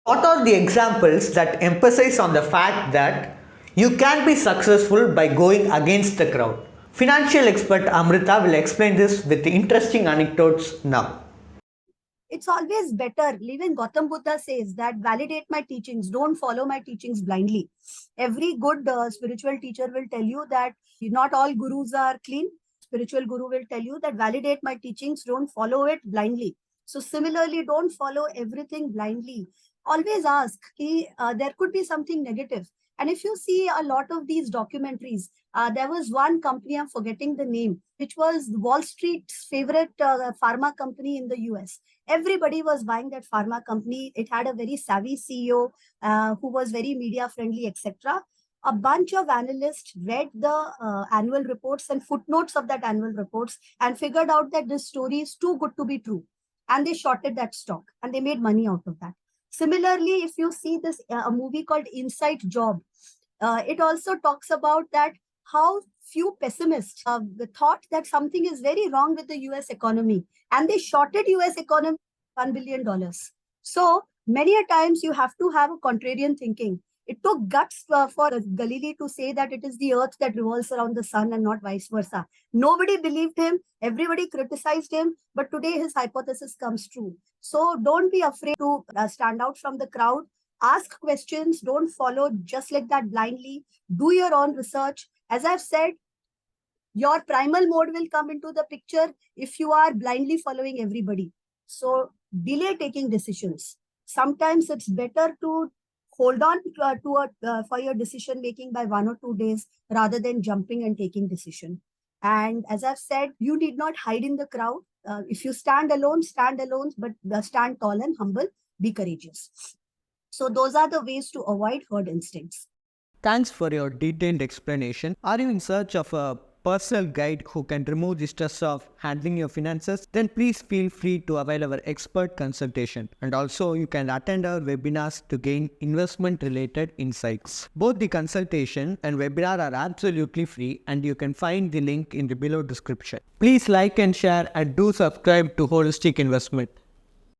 What are the examples that emphasize on the fact that you can be successful by going against the crowd? Financial expert Amrita will explain this with interesting anecdotes now. It's always better. Even Gautam Buddha says that validate my teachings, don't follow my teachings blindly. Every good spiritual teacher will tell you that not all gurus are clean. Spiritual guru will tell you that validate my teachings, don't follow it blindly. So similarly, don't follow everything blindly. Always ask, there could be something negative. And if you see a lot of these documentaries, there was one company, I'm forgetting the name, which was Wall Street's favorite pharma company in the US. Everybody was buying that pharma company. It had a very savvy CEO who was very media friendly, etc. A bunch of analysts read the annual reports and footnotes of that annual reports and figured out that this story is too good to be true. And they shorted that stock and they made money out of that. Similarly, if you see this a movie called Inside Job, it also talks about that how few pessimists thought that something is very wrong with the US economy, and they shorted US economy $1 billion. So many a times you have to have a contrarian thinking. It took guts for Galilei to say that it is the earth that revolves around the sun and not vice versa. Nobody believed him. Everybody criticized him. But today his hypothesis comes true. So don't be afraid to stand out from the crowd. Ask questions. Don't follow just like that blindly. Do your own research. As I've said, your primal mode will come into the picture if you are blindly following everybody. So delay taking decisions. Sometimes it's better to hold on for your decision making by 1 or 2 days rather than jumping and taking decision. And as I've said, you need not hide in the crowd. If you stand alone, but stand tall and humble, be courageous. So those are the ways to avoid herd instincts. Thanks for your detailed explanation. Are you in search of a personal guide who can remove the stress of handling your finances? Then please feel free to avail our expert consultation. And also you can attend our webinars to gain investment related insights. Both the consultation and webinar are absolutely free and you can find the link in the below description. Please like and share and do subscribe to Holistic Investment.